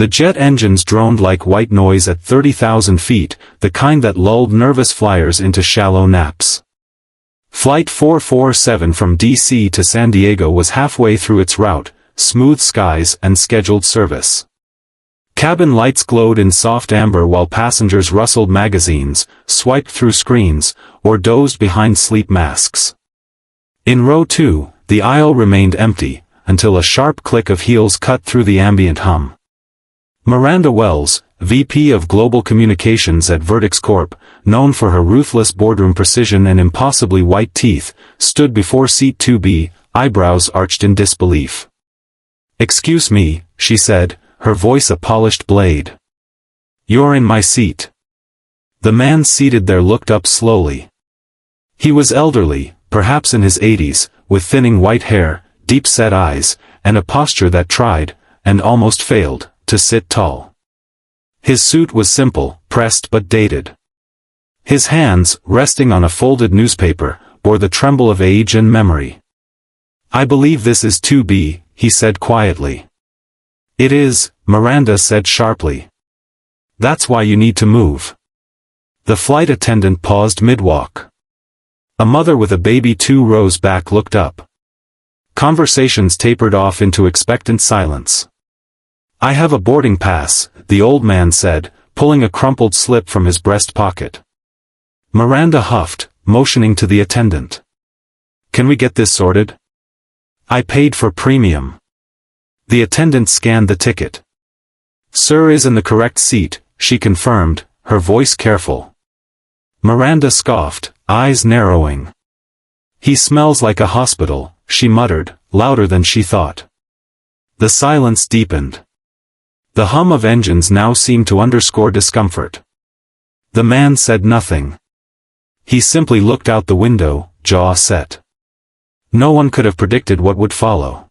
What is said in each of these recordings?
The jet engines droned like white noise at 30,000 feet, the kind that lulled nervous flyers into shallow naps. Flight 447 from D.C. to San Diego was halfway through its route, smooth skies and scheduled service. Cabin lights glowed in soft amber while passengers rustled magazines, swiped through screens, or dozed behind sleep masks. In row 2, the aisle remained empty, until a sharp click of heels cut through the ambient hum. Miranda Wells, VP of Global Communications at Vertex Corp., known for her ruthless boardroom precision and impossibly white teeth, stood before seat 2B, eyebrows arched in disbelief. "Excuse me," she said, her voice a polished blade. "You're in my seat." The man seated there looked up slowly. He was elderly, perhaps in his 80s, with thinning white hair, deep-set eyes, and a posture that tried, and almost failed, to sit tall. His suit was simple, pressed but dated. His hands, resting on a folded newspaper, bore the tremble of age and memory. "I believe this is 2B, he said quietly. "It is," Miranda said sharply. "That's why you need to move." The flight attendant paused mid-walk. A mother with a baby 2 rows back looked up. Conversations tapered off into expectant silence. "I have a boarding pass," the old man said, pulling a crumpled slip from his breast pocket. Miranda huffed, motioning to the attendant. "Can we get this sorted?" "I paid for premium." The attendant scanned the ticket. "Sir is in the correct seat," she confirmed, her voice careful. Miranda scoffed, eyes narrowing. "He smells like a hospital," she muttered, louder than she thought. The silence deepened. The hum of engines now seemed to underscore discomfort. The man said nothing. He simply looked out the window, jaw set. No one could have predicted what would follow.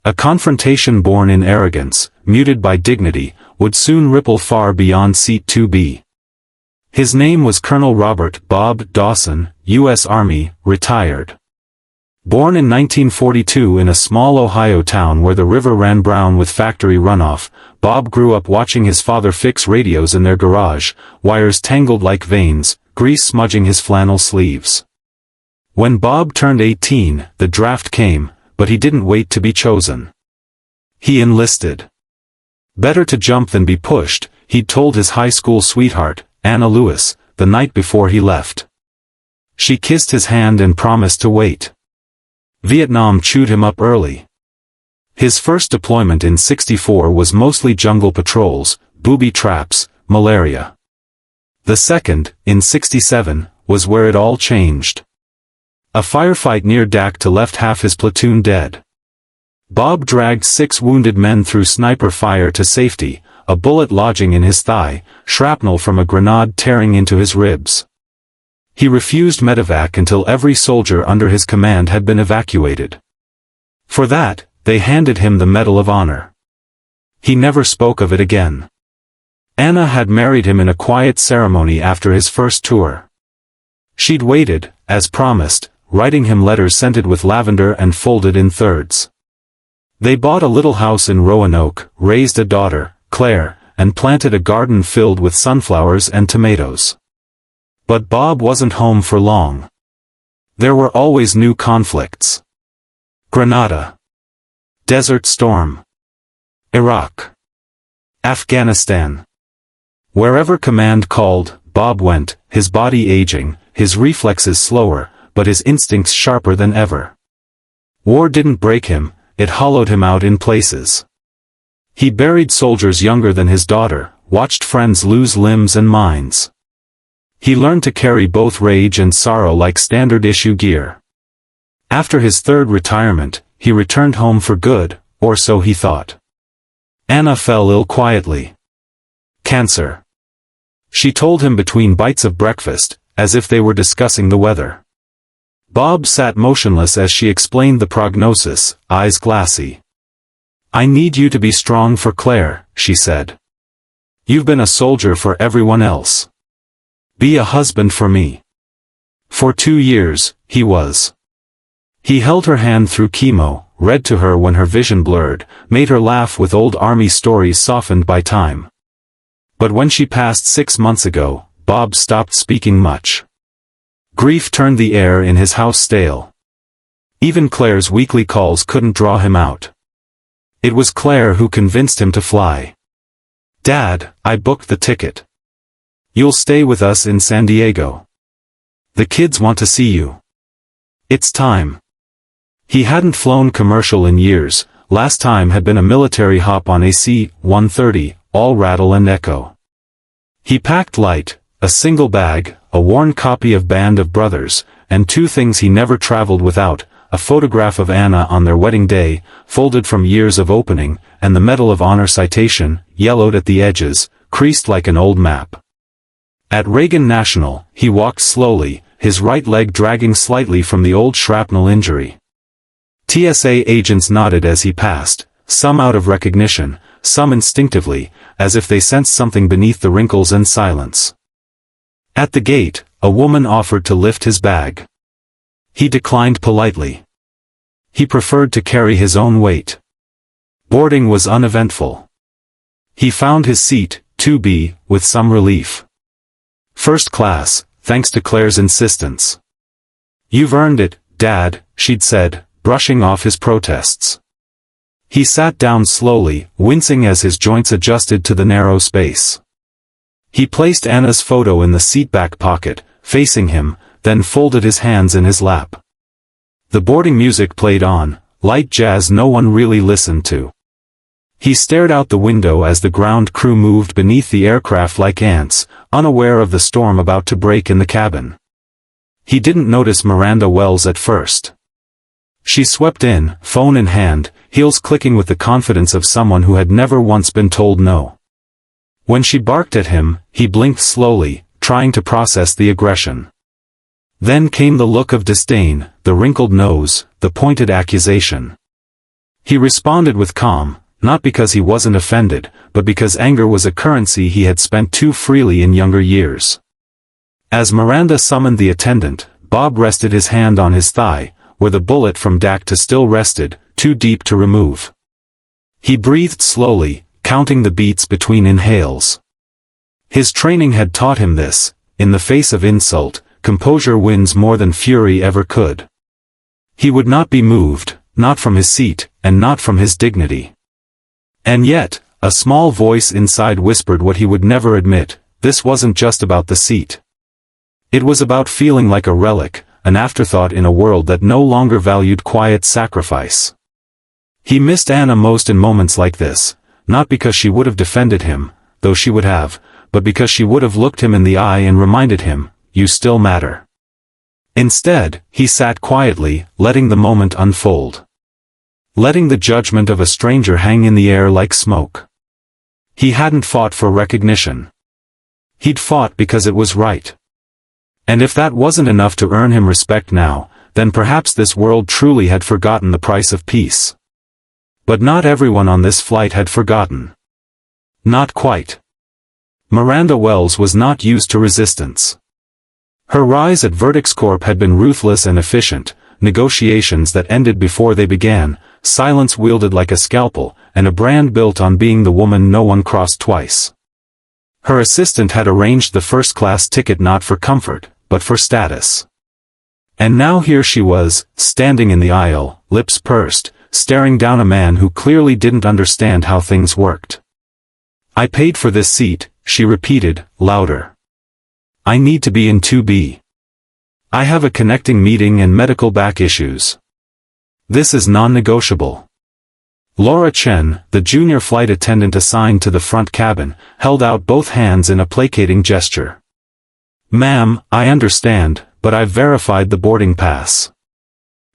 A confrontation born in arrogance, muted by dignity, would soon ripple far beyond seat 2B. His name was Colonel Robert Bob Dawson, U.S. Army, retired. Born in 1942 in a small Ohio town where the river ran brown with factory runoff, Bob grew up watching his father fix radios in their garage, wires tangled like veins, grease smudging his flannel sleeves. When Bob turned 18, the draft came, but he didn't wait to be chosen. He enlisted. Better to jump than be pushed, he'd told his high school sweetheart, Anna Lewis, the night before he left. She kissed his hand and promised to wait. Vietnam chewed him up early. His first deployment in '64 was mostly jungle patrols, booby traps, malaria. The second, in '67, was where it all changed. A firefight near Dak left half his platoon dead. Bob dragged 6 wounded men through sniper fire to safety, a bullet lodging in his thigh, shrapnel from a grenade tearing into his ribs. He refused medevac until every soldier under his command had been evacuated. For that, they handed him the Medal of Honor. He never spoke of it again. Anna had married him in a quiet ceremony after his first tour. She'd waited, as promised, writing him letters scented with lavender and folded in thirds. They bought a little house in Roanoke, raised a daughter, Claire, and planted a garden filled with sunflowers and tomatoes. But Bob wasn't home for long. There were always new conflicts. Grenada. Desert Storm. Iraq. Afghanistan. Wherever command called, Bob went, his body aging, his reflexes slower, but his instincts sharper than ever. War didn't break him, it hollowed him out in places. He buried soldiers younger than his daughter, watched friends lose limbs and minds. He learned to carry both rage and sorrow like standard-issue gear. After his third retirement, he returned home for good, or so he thought. Anna fell ill quietly. Cancer. She told him between bites of breakfast, as if they were discussing the weather. Bob sat motionless as she explained the prognosis, eyes glassy. "I need you to be strong for Claire," she said. "You've been a soldier for everyone else. Be a husband for me." For 2 years, he was. He held her hand through chemo, read to her when her vision blurred, made her laugh with old army stories softened by time. But when she passed 6 months ago, Bob stopped speaking much. Grief turned the air in his house stale. Even Claire's weekly calls couldn't draw him out. It was Claire who convinced him to fly. "Dad, I booked the ticket. You'll stay with us in San Diego. The kids want to see you. It's time." He hadn't flown commercial in years. Last time had been a military hop on a C-130, all rattle and echo. He packed light, a single bag, a worn copy of Band of Brothers, and 2 things he never traveled without: a photograph of Anna on their wedding day, folded from years of opening, and the Medal of Honor citation, yellowed at the edges, creased like an old map. At Reagan National, he walked slowly, his right leg dragging slightly from the old shrapnel injury. TSA agents nodded as he passed, some out of recognition, some instinctively, as if they sensed something beneath the wrinkles and silence. At the gate, a woman offered to lift his bag. He declined politely. He preferred to carry his own weight. Boarding was uneventful. He found his seat, 2B, with some relief. First class, thanks to Claire's insistence. "You've earned it, Dad," she'd said, brushing off his protests. He sat down slowly, wincing as his joints adjusted to the narrow space. He placed Anna's photo in the seatback pocket, facing him, then folded his hands in his lap. The boarding music played on, light jazz no one really listened to. He stared out the window as the ground crew moved beneath the aircraft like ants, unaware of the storm about to break in the cabin. He didn't notice Miranda Wells at first. She swept in, phone in hand, heels clicking with the confidence of someone who had never once been told no. When she barked at him, he blinked slowly, trying to process the aggression. Then came the look of disdain, the wrinkled nose, the pointed accusation. He responded with calm, not because he wasn't offended, but because anger was a currency he had spent too freely in younger years. As Miranda summoned the attendant, Bob rested his hand on his thigh, where the bullet from Dacta still rested, too deep to remove. He breathed slowly, counting the beats between inhales. His training had taught him this: in the face of insult, composure wins more than fury ever could. He would not be moved, not from his seat, and not from his dignity. And yet, a small voice inside whispered what he would never admit: this wasn't just about the seat. It was about feeling like a relic, an afterthought in a world that no longer valued quiet sacrifice. He missed Anna most in moments like this, not because she would have defended him, though she would have, but because she would have looked him in the eye and reminded him, "You still matter." Instead, he sat quietly, letting the moment unfold. Letting the judgment of a stranger hang in the air like smoke. He hadn't fought for recognition. He'd fought because it was right. And if that wasn't enough to earn him respect now, then perhaps this world truly had forgotten the price of peace. But not everyone on this flight had forgotten. Not quite. Miranda Wells was not used to resistance. Her rise at Vertex Corp had been ruthless and efficient, negotiations that ended before they began, silence wielded like a scalpel, and a brand built on being the woman no one crossed twice. Her assistant had arranged the first-class ticket not for comfort, but for status. And now here she was, standing in the aisle, lips pursed, staring down a man who clearly didn't understand how things worked. "I paid for this seat," she repeated, louder. "I need to be in 2B. I have a connecting meeting and medical back issues. This is non-negotiable." Laura Chen, the junior flight attendant assigned to the front cabin, held out both hands in a placating gesture. "Ma'am, I understand, but I've verified the boarding pass.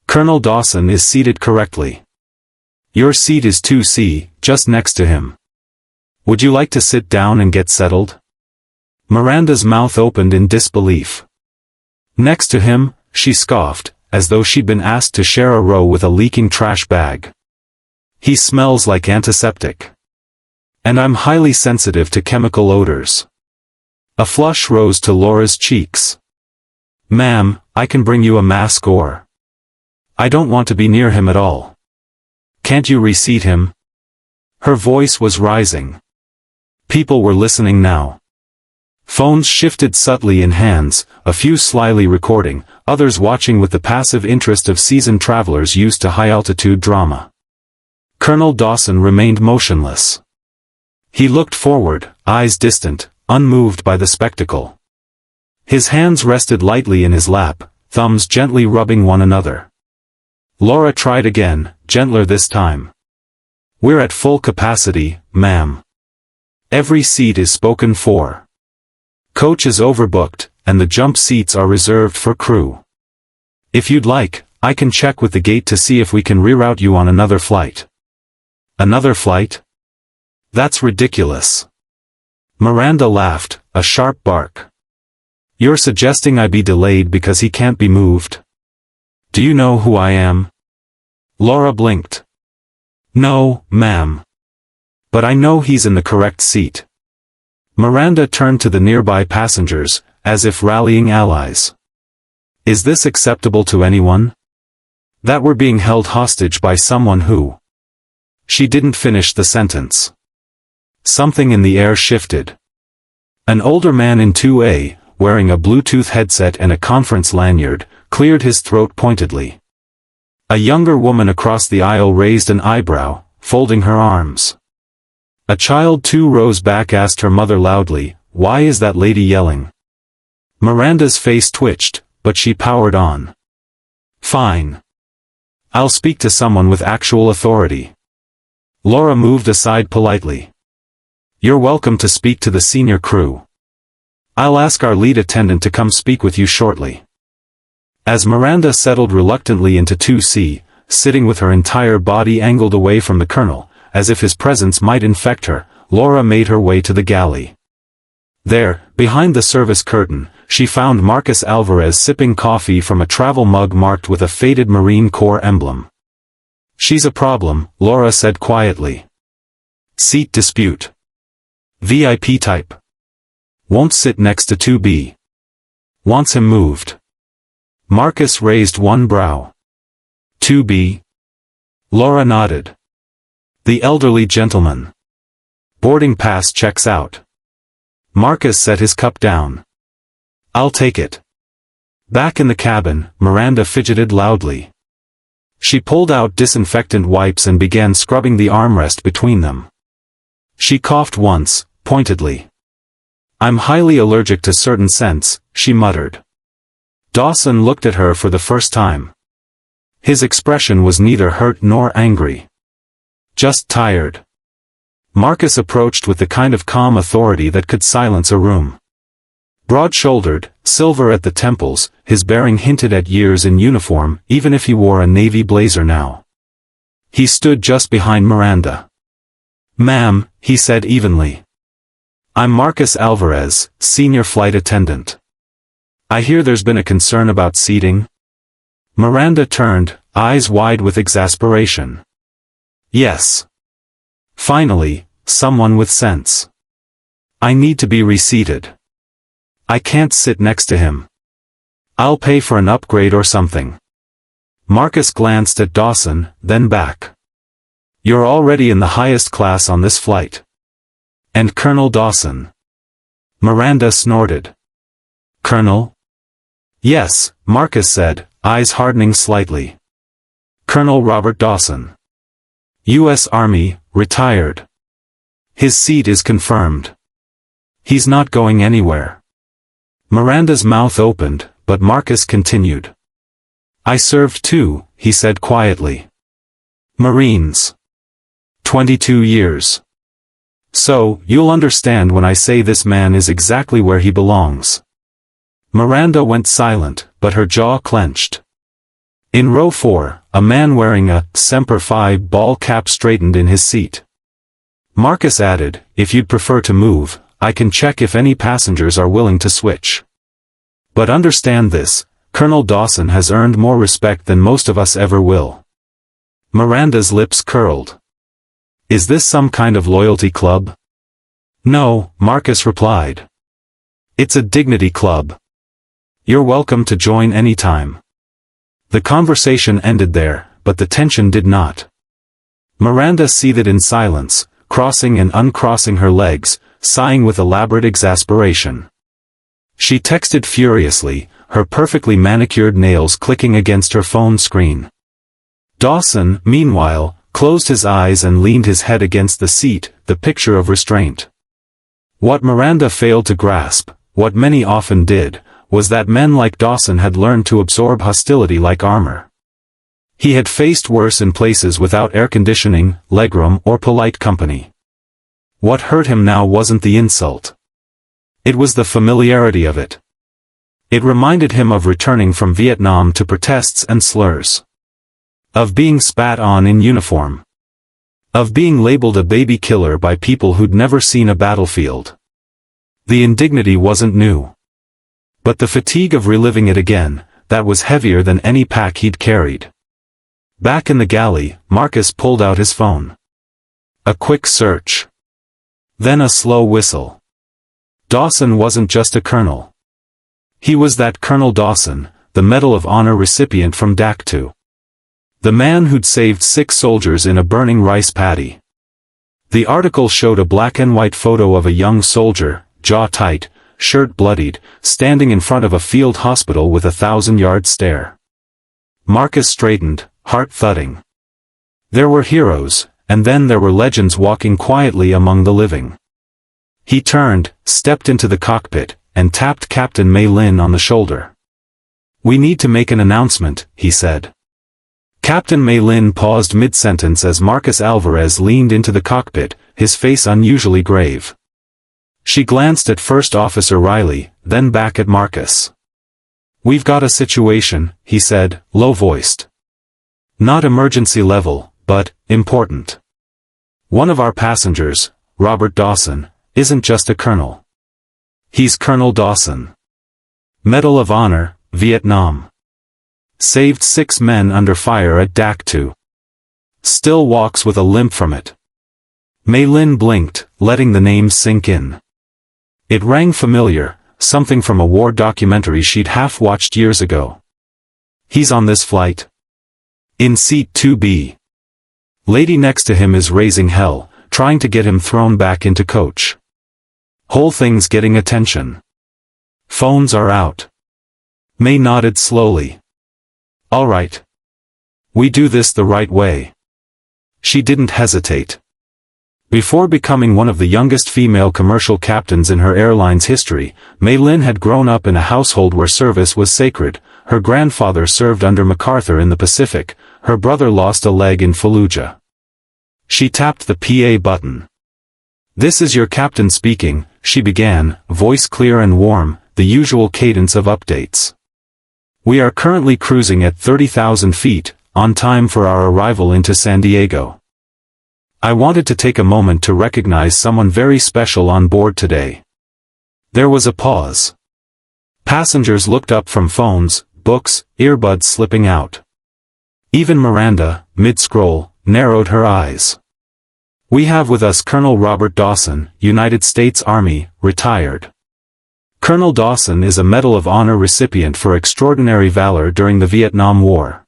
Colonel Dawson is seated correctly. Your seat is 2C, just next to him. Would you like to sit down and get settled?" Miranda's mouth opened in disbelief. "Next to him?" she scoffed, as though she'd been asked to share a row with a leaking trash bag. "He smells like antiseptic. And I'm highly sensitive to chemical odors." A flush rose to Laura's cheeks. "Ma'am, I can bring you a mask or—" "I don't want to be near him at all." Can't you reseat him? Her voice was rising. People were listening now. Phones shifted subtly in hands, a few slyly recording, others watching with the passive interest of seasoned travelers used to high-altitude drama. Colonel Dawson remained motionless. He looked forward, eyes distant, unmoved by the spectacle. His hands rested lightly in his lap, thumbs gently rubbing one another. Laura tried again, gentler this time. We're at full capacity, ma'am. Every seat is spoken for. Coach is overbooked, and the jump seats are reserved for crew. If you'd like, I can check with the gate to see if we can reroute you on another flight. Another flight? That's ridiculous. Miranda laughed, a sharp bark. You're suggesting I be delayed because he can't be moved? Do you know who I am? Laura blinked. No, ma'am. But I know he's in the correct seat. Miranda turned to the nearby passengers, as if rallying allies. Is this acceptable to anyone? That we're being held hostage by someone who... She didn't finish the sentence. Something in the air shifted. An older man in 2A, wearing a Bluetooth headset and a conference lanyard, cleared his throat pointedly. A younger woman across the aisle raised an eyebrow, folding her arms. A child 2 rows back asked her mother loudly, "Why is that lady yelling?" Miranda's face twitched, but she powered on. Fine. I'll speak to someone with actual authority. Laura moved aside politely. You're welcome to speak to the senior crew. I'll ask our lead attendant to come speak with you shortly. As Miranda settled reluctantly into 2C, sitting with her entire body angled away from the colonel, as if his presence might infect her, Laura made her way to the galley. There, behind the service curtain, she found Marcus Alvarez sipping coffee from a travel mug marked with a faded Marine Corps emblem. She's a problem, Laura said quietly. Seat dispute. VIP type. Won't sit next to 2B. Wants him moved. Marcus raised one brow. 2B? Laura nodded. The elderly gentleman. Boarding pass checks out. Marcus set his cup down. I'll take it. Back in the cabin, Miranda fidgeted loudly. She pulled out disinfectant wipes and began scrubbing the armrest between them. She coughed once, pointedly. I'm highly allergic to certain scents, she muttered. Dawson looked at her for the first time. His expression was neither hurt nor angry. Just tired. Marcus approached with the kind of calm authority that could silence a room. Broad-shouldered, silver at the temples, his bearing hinted at years in uniform, even if he wore a navy blazer now. He stood just behind Miranda. Ma'am, he said evenly. I'm Marcus Alvarez, senior flight attendant. I hear there's been a concern about seating. Miranda turned, eyes wide with exasperation. Yes. Finally, someone with sense. I need to be reseated. I can't sit next to him. I'll pay for an upgrade or something. Marcus glanced at Dawson, then back. You're already in the highest class on this flight. And Colonel Dawson. Miranda snorted. Colonel? Yes, Marcus said, eyes hardening slightly. Colonel Robert Dawson. U.S. Army, retired. His seat is confirmed. He's not going anywhere. Miranda's mouth opened, but Marcus continued. I served too, he said quietly. Marines. 22 years. So, you'll understand when I say this man is exactly where he belongs. Miranda went silent, but her jaw clenched. In row 4, a man wearing a Semper Fi ball cap straightened in his seat. Marcus added, if you'd prefer to move, I can check if any passengers are willing to switch. But understand this, Colonel Dawson has earned more respect than most of us ever will. Miranda's lips curled. Is this some kind of loyalty club? No, Marcus replied. It's a dignity club. You're welcome to join any time. The conversation ended there, but the tension did not. Miranda seethed in silence, crossing and uncrossing her legs, sighing with elaborate exasperation. She texted furiously, her perfectly manicured nails clicking against her phone screen. Dawson, meanwhile, closed his eyes and leaned his head against the seat, the picture of restraint. What Miranda failed to grasp, what many often did, was that men like Dawson had learned to absorb hostility like armor. He had faced worse in places without air conditioning, legroom, or polite company. What hurt him now wasn't the insult. It was the familiarity of it. It reminded him of returning from Vietnam to protests and slurs. Of being spat on in uniform. Of being labeled a baby killer by people who'd never seen a battlefield. The indignity wasn't new. But the fatigue of reliving it again, that was heavier than any pack he'd carried. Back in the galley, Marcus pulled out his phone. A quick search. Then a slow whistle. Dawson wasn't just a colonel. He was that Colonel Dawson, the Medal of Honor recipient from DAC-2. The man who'd saved 6 soldiers in a burning rice paddy. The article showed a black and white photo of a young soldier, jaw tight, shirt bloodied, standing in front of a field hospital with a 1,000-yard stare. Marcus straightened, heart thudding. There were heroes, and then there were legends walking quietly among the living. He turned, stepped into the cockpit, and tapped Captain Mei Lin on the shoulder. "We need to make an announcement," he said. Captain Mei Lin paused mid-sentence as Marcus Alvarez leaned into the cockpit, his face unusually grave. She glanced at First Officer Riley, then back at Marcus. "We've got a situation," he said, low-voiced. "Not emergency level, but important. One of our passengers, Robert Dawson, isn't just a colonel. He's Colonel Dawson. Medal of Honor, Vietnam. Saved 6 men under fire at DAC-2. Still walks with a limp from it." Mei Lin blinked, letting the name sink in. It rang familiar, something from a war documentary she'd half-watched years ago. "He's on this flight. In seat 2B. Lady next to him is raising hell, trying to get him thrown back into coach. Whole thing's getting attention. Phones are out." May nodded slowly. "All right. We do this the right way." She didn't hesitate. Before becoming one of the youngest female commercial captains in her airline's history, Mei Lin had grown up in a household where service was sacred. Her grandfather served under MacArthur in the Pacific, her brother lost a leg in Fallujah. She tapped the PA button. "This is your captain speaking," she began, voice clear and warm, the usual cadence of updates. "We are currently cruising at 30,000 feet, on time for our arrival into San Diego. I wanted to take a moment to recognize someone very special on board today." There was a pause. Passengers looked up from phones, books, earbuds slipping out. Even Miranda, mid-scroll, narrowed her eyes. "We have with us Colonel Robert Dawson, United States Army, retired. Colonel Dawson is a Medal of Honor recipient for extraordinary valor during the Vietnam War.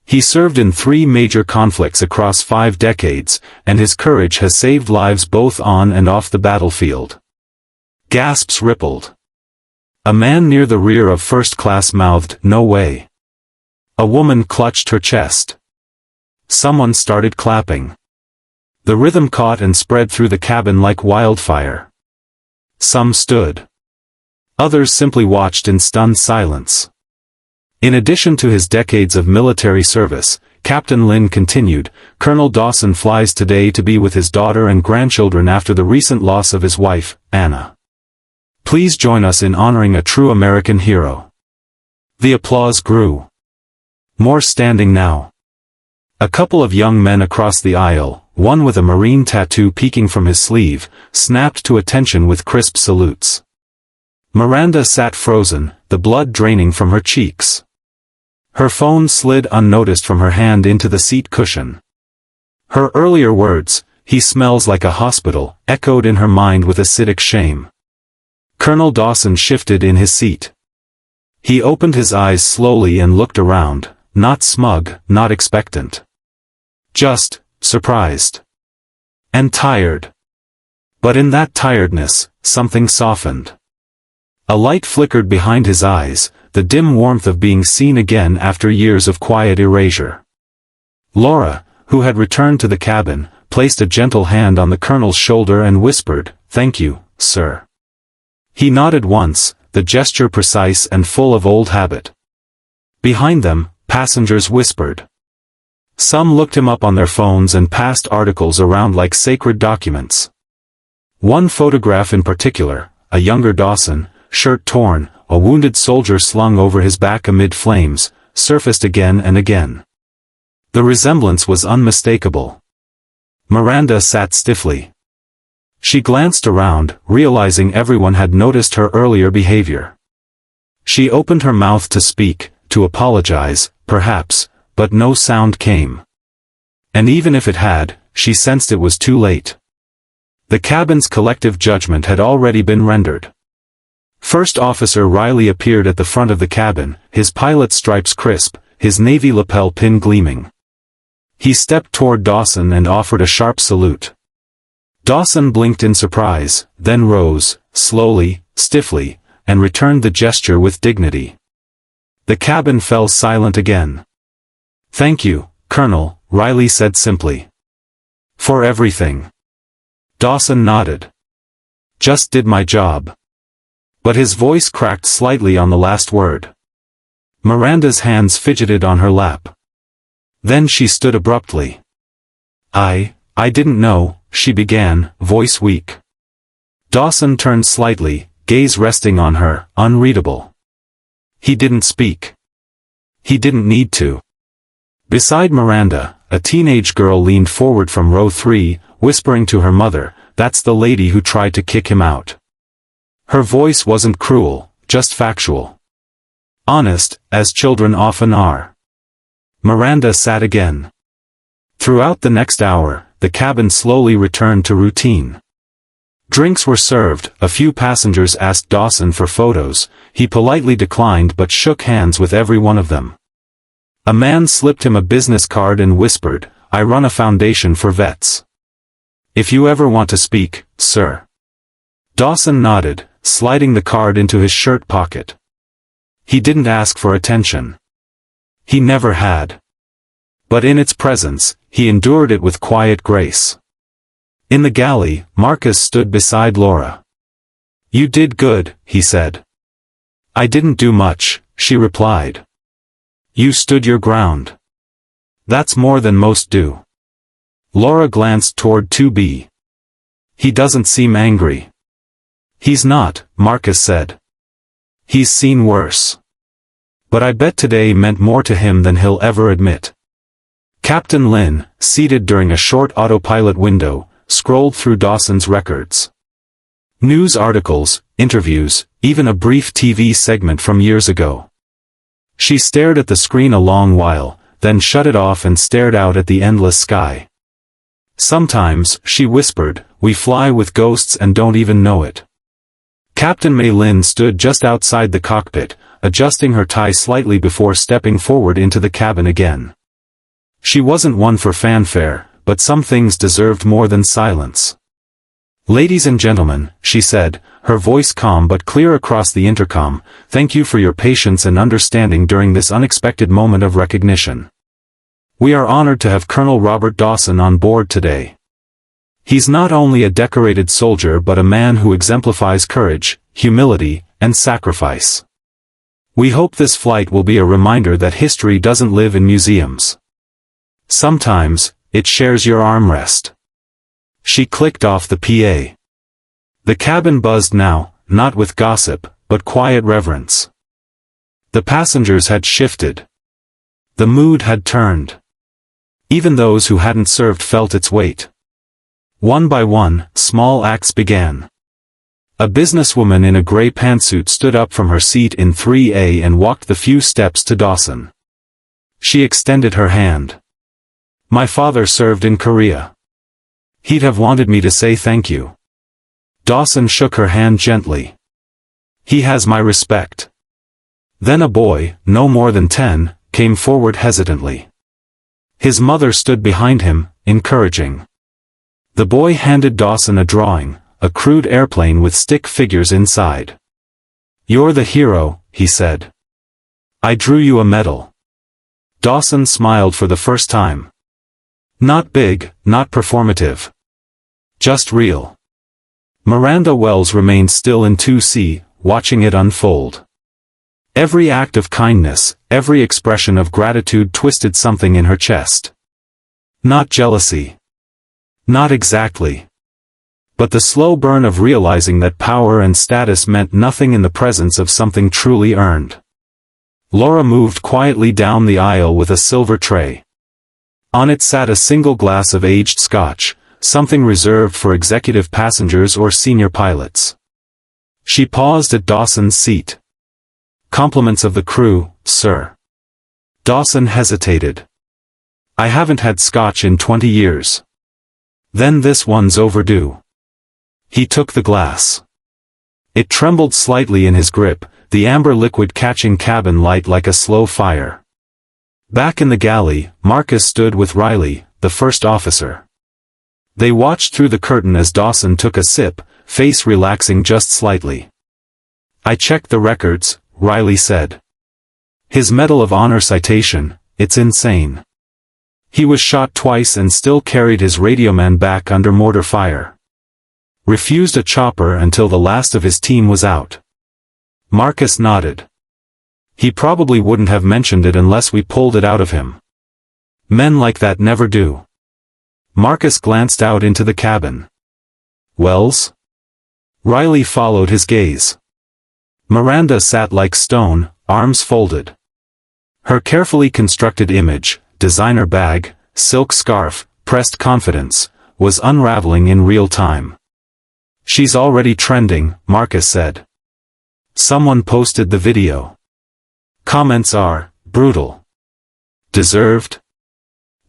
He served in 3 major conflicts across 5 decades, and his courage has saved lives both on and off the battlefield." Gasps rippled. A man near the rear of first class mouthed, "No way." A woman clutched her chest. Someone started clapping. The rhythm caught and spread through the cabin like wildfire. Some stood. Others simply watched in stunned silence. In addition to his decades of military service, Captain Lin continued, "Colonel Dawson flies today to be with his daughter and grandchildren after the recent loss of his wife, Anna. Please join us in honoring a true American hero." The applause grew. More standing now. A couple of young men across the aisle, one with a Marine tattoo peeking from his sleeve, snapped to attention with crisp salutes. Miranda sat frozen, the blood draining from her cheeks. Her phone slid unnoticed from her hand into the seat cushion. Her earlier words, "He smells like a hospital," echoed in her mind with acidic shame. Colonel Dawson shifted in his seat. He opened his eyes slowly and looked around, not smug, not expectant. Just surprised. And tired. But in that tiredness, something softened. A light flickered behind his eyes, the dim warmth of being seen again after years of quiet erasure. Laura, who had returned to the cabin, placed a gentle hand on the colonel's shoulder and whispered, "Thank you, sir." He nodded once, the gesture precise and full of old habit. Behind them, passengers whispered. Some looked him up on their phones and passed articles around like sacred documents. One photograph in particular, a younger Dawson, shirt torn, a wounded soldier slung over his back amid flames, surfaced again and again. The resemblance was unmistakable. Miranda sat stiffly. She glanced around, realizing everyone had noticed her earlier behavior. She opened her mouth to speak, to apologize, perhaps, but no sound came. And even if it had, she sensed it was too late. The cabin's collective judgment had already been rendered. First Officer Riley appeared at the front of the cabin, his pilot's stripes crisp, his navy lapel pin gleaming. He stepped toward Dawson and offered a sharp salute. Dawson blinked in surprise, then rose, slowly, stiffly, and returned the gesture with dignity. The cabin fell silent again. "Thank you, Colonel," Riley said simply. "For everything." Dawson nodded. "Just did my job." But his voice cracked slightly on the last word. Miranda's hands fidgeted on her lap. Then she stood abruptly. I didn't know," she began, voice weak. Dawson turned slightly, gaze resting on her, unreadable. He didn't speak. He didn't need to. Beside Miranda, a teenage girl leaned forward from row 3, whispering to her mother, "That's the lady who tried to kick him out." Her voice wasn't cruel, just factual. Honest, as children often are. Miranda sat again. Throughout the next hour, the cabin slowly returned to routine. Drinks were served, a few passengers asked Dawson for photos, he politely declined but shook hands with every one of them. A man slipped him a business card and whispered, "I run a foundation for vets. If you ever want to speak, sir." Dawson nodded, sliding the card into his shirt pocket. He didn't ask for attention. He never had. But in its presence, he endured it with quiet grace. In the galley, Marcus stood beside Laura. "You did good," he said. "I didn't do much," she replied. "You stood your ground. That's more than most do." Laura glanced toward 2B. "He doesn't seem angry." "He's not," Marcus said. "He's seen worse. But I bet today meant more to him than he'll ever admit." Captain Lynn, seated during a short autopilot window, scrolled through Dawson's records. News articles, interviews, even a brief TV segment from years ago. She stared at the screen a long while, then shut it off and stared out at the endless sky. "Sometimes," she whispered, "we fly with ghosts and don't even know it." Captain May Lynn stood just outside the cockpit, adjusting her tie slightly before stepping forward into the cabin again. She wasn't one for fanfare, but some things deserved more than silence. "Ladies and gentlemen," she said, her voice calm but clear across the intercom, "thank you for your patience and understanding during this unexpected moment of recognition. We are honored to have Colonel Robert Dawson on board today. He's not only a decorated soldier but a man who exemplifies courage, humility, and sacrifice. We hope this flight will be a reminder that history doesn't live in museums. Sometimes, it shares your armrest." She clicked off the PA. The cabin buzzed now, not with gossip, but quiet reverence. The passengers had shifted. The mood had turned. Even those who hadn't served felt its weight. One by one, small acts began. A businesswoman in a gray pantsuit stood up from her seat in 3A and walked the few steps to Dawson. She extended her hand. "My father served in Korea. He'd have wanted me to say thank you." Dawson shook her hand gently. "He has my respect." Then a boy, no more than 10, came forward hesitantly. His mother stood behind him, encouraging. The boy handed Dawson a drawing, a crude airplane with stick figures inside. "You're the hero," he said. "I drew you a medal." Dawson smiled for the first time. Not big, not performative. Just real. Miranda Wells remained still in 2C, watching it unfold. Every act of kindness, every expression of gratitude twisted something in her chest. Not jealousy. Not exactly. But the slow burn of realizing that power and status meant nothing in the presence of something truly earned. Laura moved quietly down the aisle with a silver tray. On it sat a single glass of aged scotch, something reserved for executive passengers or senior pilots. She paused at Dawson's seat. "Compliments of the crew, sir." Dawson hesitated. "I haven't had scotch in 20 years. "Then this one's overdue." He took the glass. It trembled slightly in his grip, the amber liquid catching cabin light like a slow fire. Back in the galley, Marcus stood with Riley, the first officer. They watched through the curtain as Dawson took a sip, face relaxing just slightly. "I checked the records," Riley said. "His Medal of Honor citation, it's insane. He was shot twice and still carried his radioman back under mortar fire. Refused a chopper until the last of his team was out." Marcus nodded. "He probably wouldn't have mentioned it unless we pulled it out of him. Men like that never do." Marcus glanced out into the cabin. "Wells?" Riley followed his gaze. Miranda sat like stone, arms folded. Her carefully constructed image, designer bag, silk scarf, pressed confidence, was unraveling in real time. "She's already trending," Marcus said. Someone posted the video. Comments are, "Brutal. Deserved."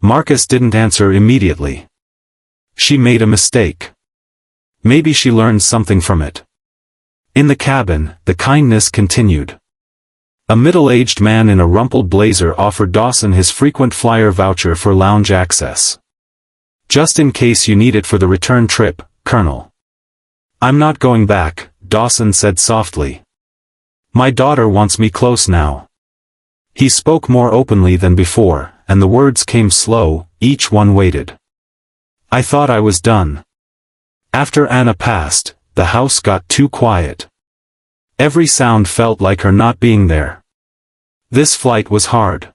Marcus didn't answer immediately. She made a mistake. Maybe she learned something from it. In the cabin, the kindness continued. A middle-aged man in a rumpled blazer offered Dawson his frequent flyer voucher for lounge access. "Just in case you need it for the return trip, Colonel." "I'm not going back," Dawson said softly. "My daughter wants me close now." He spoke more openly than before, and the words came slow, each one weighted. "I thought I was done. After Anna passed, the house got too quiet. Every sound felt like her not being there. This flight was hard."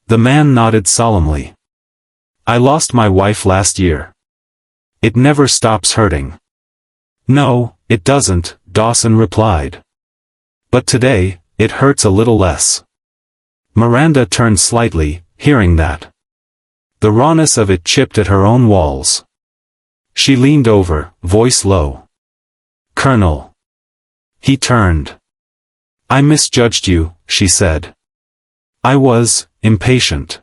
The man nodded solemnly. "I lost my wife last year. It never stops hurting." "No, it doesn't," Dawson replied. "But today, it hurts a little less." Miranda turned slightly, hearing that. The rawness of it chipped at her own walls. She leaned over, voice low. "Colonel." He turned. "I misjudged you," she said. "I was impatient.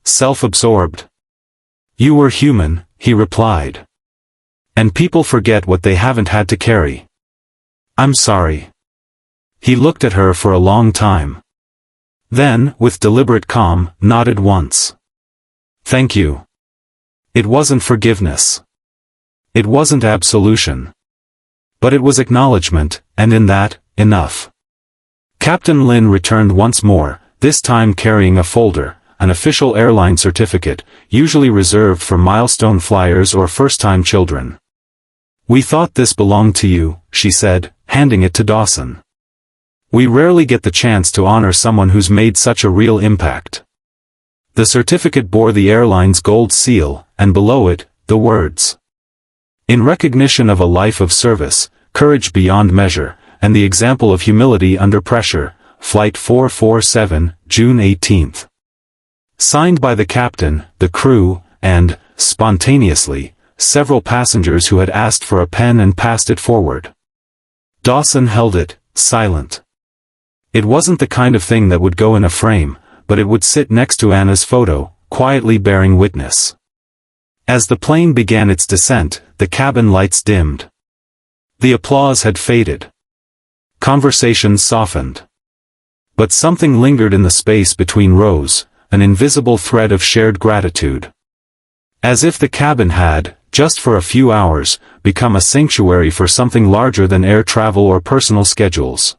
Self-absorbed." "You were human," he replied. "And people forget what they haven't had to carry. I'm sorry." He looked at her for a long time. Then, with deliberate calm, nodded once. "Thank you." It wasn't forgiveness. It wasn't absolution. But it was acknowledgement, and in that, enough. Captain Lin returned once more, this time carrying a folder, an official airline certificate, usually reserved for milestone flyers or first-time children. "We thought this belonged to you," she said, handing it to Dawson. "We rarely get the chance to honor someone who's made such a real impact." The certificate bore the airline's gold seal, and below it, the words, "In recognition of a life of service, courage beyond measure, and the example of humility under pressure, Flight 447, June 18th. Signed by the captain, the crew, and, spontaneously, several passengers who had asked for a pen and passed it forward. Dawson held it, silent. It wasn't the kind of thing that would go in a frame, but it would sit next to Anna's photo, quietly bearing witness. As the plane began its descent, the cabin lights dimmed. The applause had faded. Conversations softened. But something lingered in the space between rows, an invisible thread of shared gratitude. As if the cabin had, just for a few hours, become a sanctuary for something larger than air travel or personal schedules.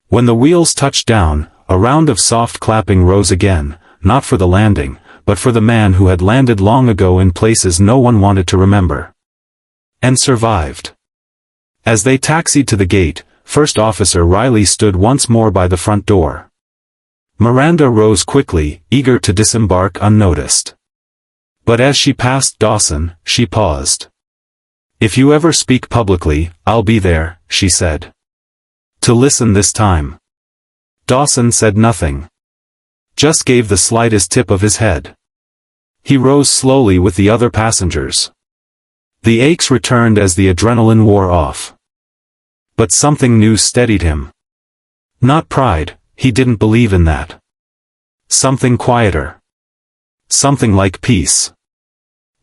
When the wheels touched down, a round of soft clapping rose again, not for the landing, but for the man who had landed long ago in places no one wanted to remember. And survived. As they taxied to the gate, First Officer Riley stood once more by the front door. Miranda rose quickly, eager to disembark unnoticed. But as she passed Dawson, she paused. "If you ever speak publicly, I'll be there," she said. "To listen this time." Dawson said nothing. Just gave the slightest tip of his head. He rose slowly with the other passengers. The aches returned as the adrenaline wore off. But something new steadied him. Not pride, he didn't believe in that. Something quieter. Something like peace.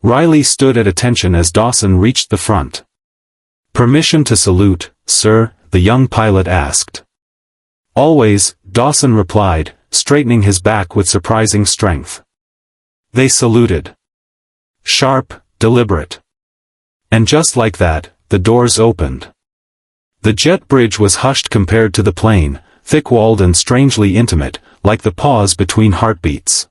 Riley stood at attention as Dawson reached the front. "Permission to salute, sir?" the young pilot asked. "Always," Dawson replied, straightening his back with surprising strength. They saluted. Sharp, deliberate. And just like that, the doors opened. The jet bridge was hushed compared to the plane, thick-walled and strangely intimate, like the pause between heartbeats.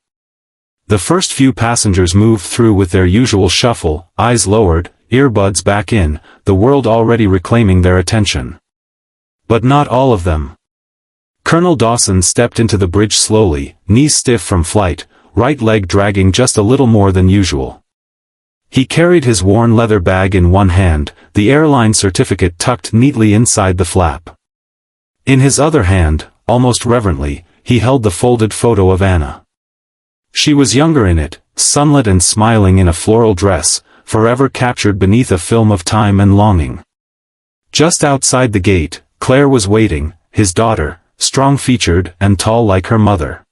The first few passengers moved through with their usual shuffle, eyes lowered, earbuds back in, the world already reclaiming their attention. But not all of them. Colonel Dawson stepped into the bridge slowly, knees stiff from flight, right leg dragging just a little more than usual. He carried his worn leather bag in one hand, the airline certificate tucked neatly inside the flap. In his other hand, almost reverently, he held the folded photo of Anna. She was younger in it, sunlit and smiling in a floral dress, forever captured beneath a film of time and longing. Just outside the gate, Claire was waiting, his daughter, strong-featured and tall like her mother.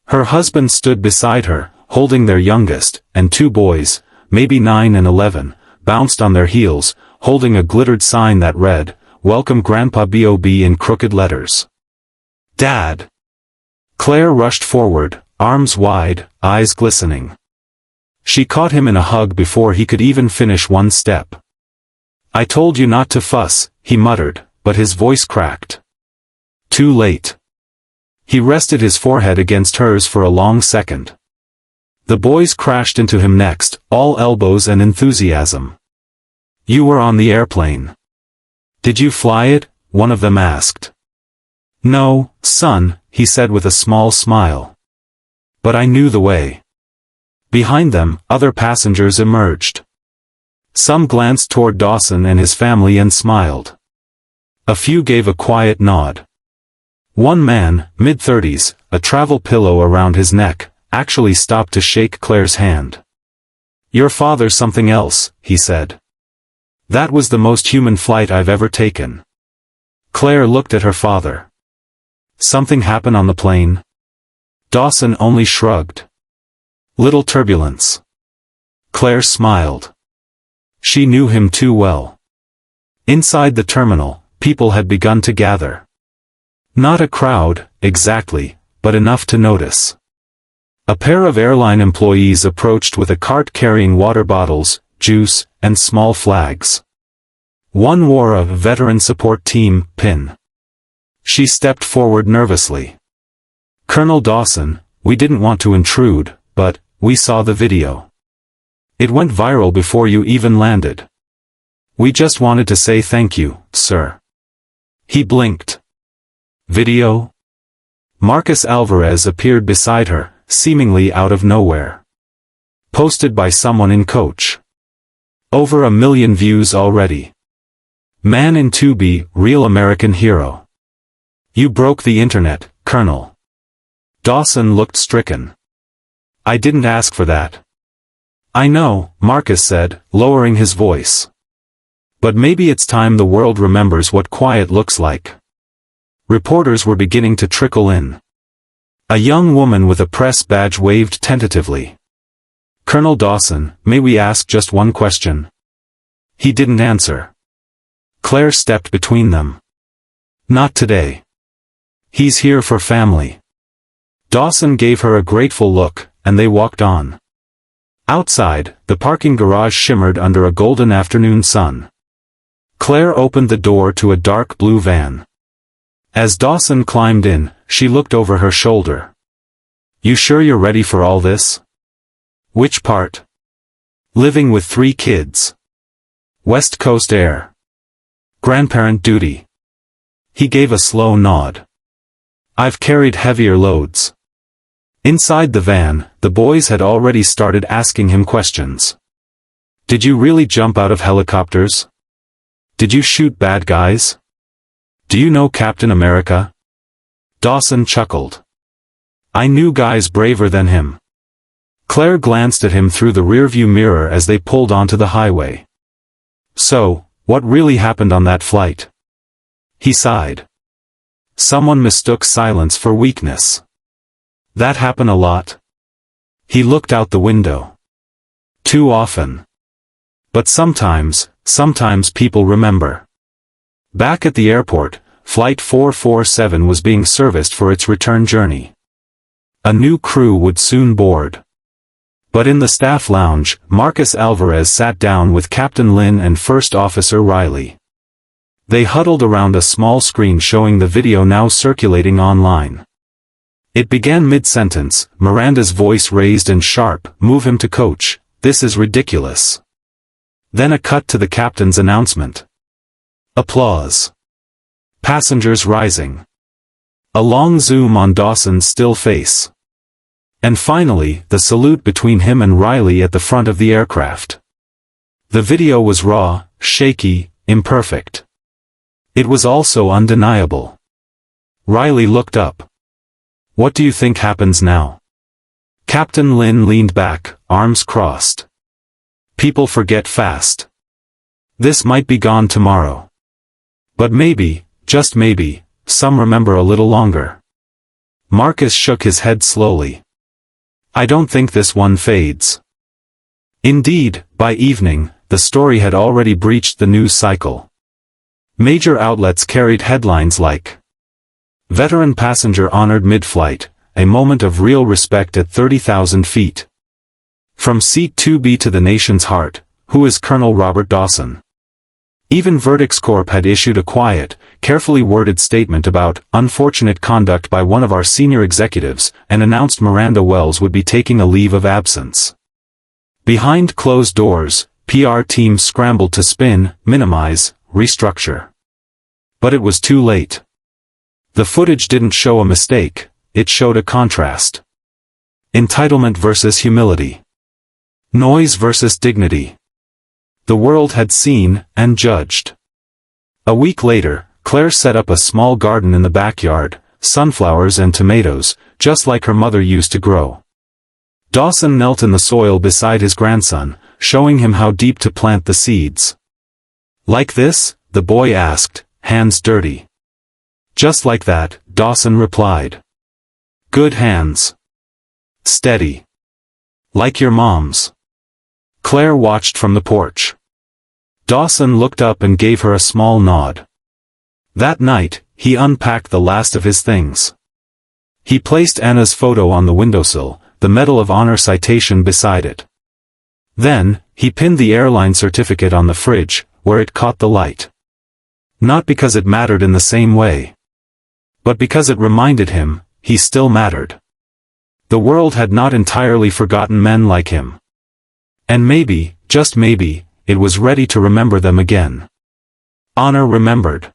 Her husband stood beside her, holding their youngest, and two boys, maybe 9 and 11, bounced on their heels, holding a glittered sign that read, "Welcome Grandpa B.O.B." in crooked letters. "Dad!" Claire rushed forward, arms wide, eyes glistening. She caught him in a hug before he could even finish one step. "I told you not to fuss," he muttered, but his voice cracked. Too late. He rested his forehead against hers for a long second. The boys crashed into him next, all elbows and enthusiasm. "You were on the airplane. Did you fly it?" one of them asked. "No, son," he said with a small smile. "But I knew the way." Behind them, other passengers emerged. Some glanced toward Dawson and his family and smiled. A few gave a quiet nod. One man, mid-30s, a travel pillow around his neck, actually stopped to shake Claire's hand. "Your father's something else," he said. "That was the most human flight I've ever taken." Claire looked at her father. "Something happen on the plane?" Dawson only shrugged. "Little turbulence." Claire smiled. She knew him too well. Inside the terminal, people had begun to gather. Not a crowd, exactly, but enough to notice. A pair of airline employees approached with a cart carrying water bottles, juice, and small flags. One wore a Veteran Support Team pin. She stepped forward nervously. "Colonel Dawson, we didn't want to intrude, but we saw the video. It went viral before you even landed. We just wanted to say thank you, sir." He blinked. "Video?" Marcus Alvarez appeared beside her, seemingly out of nowhere. "Posted by someone in Coach. Over 1 million views already. Man in Tubi, real American hero. You broke the internet, Colonel." Dawson looked stricken. "I didn't ask for that." "I know," Marcus said, lowering his voice. "But maybe it's time the world remembers what quiet looks like." Reporters were beginning to trickle in. A young woman with a press badge waved tentatively. "Colonel Dawson, may we ask just one question?" He didn't answer. Claire stepped between them. "Not today. He's here for family." Dawson gave her a grateful look, and they walked on. Outside, the parking garage shimmered under a golden afternoon sun. Claire opened the door to a dark blue van. As Dawson climbed in, she looked over her shoulder. "You sure you're ready for all this?" "Which part?" "Living with 3 kids. West Coast air. Grandparent duty." He gave a slow nod. "I've carried heavier loads." Inside the van, the boys had already started asking him questions. "Did you really jump out of helicopters? Did you shoot bad guys? Do you know Captain America?" Dawson chuckled. "I knew guys braver than him." Claire glanced at him through the rearview mirror as they pulled onto the highway. "So, what really happened on that flight?" He sighed. "Someone mistook silence for weakness." "That happen a lot?" He looked out the window. "Too often. But sometimes people remember." Back at the airport, Flight 447 was being serviced for its return journey. A new crew would soon board. But in the staff lounge, Marcus Alvarez sat down with Captain Lynn and First Officer Riley. They huddled around a small screen showing the video now circulating online. It began mid-sentence, Miranda's voice raised and sharp, "Move him to coach, this is ridiculous." Then a cut to the captain's announcement. Applause. Passengers rising. A long zoom on Dawson's still face. And finally, the salute between him and Riley at the front of the aircraft. The video was raw, shaky, imperfect. It was also undeniable. Riley looked up. "What do you think happens now?" Captain Lynn leaned back, arms crossed. "People forget fast. This might be gone tomorrow. But maybe, just maybe, some remember a little longer." Marcus shook his head slowly. "I don't think this one fades." Indeed, by evening, the story had already breached the news cycle. Major outlets carried headlines like, "Veteran passenger honored mid-flight, a moment of real respect at 30,000 feet. From seat 2B to the nation's heart, who is Colonel Robert Dawson?" Even Verdicts Corp had issued a quiet, carefully worded statement about unfortunate conduct by one of our senior executives, and announced Miranda Wells would be taking a leave of absence. Behind closed doors, PR teams scrambled to spin, minimize, restructure. But it was too late. The footage didn't show a mistake, it showed a contrast. Entitlement versus humility. Noise versus dignity. The world had seen, and judged. A week later, Claire set up a small garden in the backyard, sunflowers and tomatoes, just like her mother used to grow. Dawson knelt in the soil beside his grandson, showing him how deep to plant the seeds. "Like this?" the boy asked, hands dirty. "Just like that," Dawson replied. "Good hands. Steady. Like your mom's." Claire watched from the porch. Dawson looked up and gave her a small nod. That night, he unpacked the last of his things. He placed Anna's photo on the windowsill, the Medal of Honor citation beside it. Then, he pinned the airline certificate on the fridge, where it caught the light. Not because it mattered in the same way, but because it reminded him, he still mattered. The world had not entirely forgotten men like him. And maybe, just maybe, it was ready to remember them again. Honor remembered.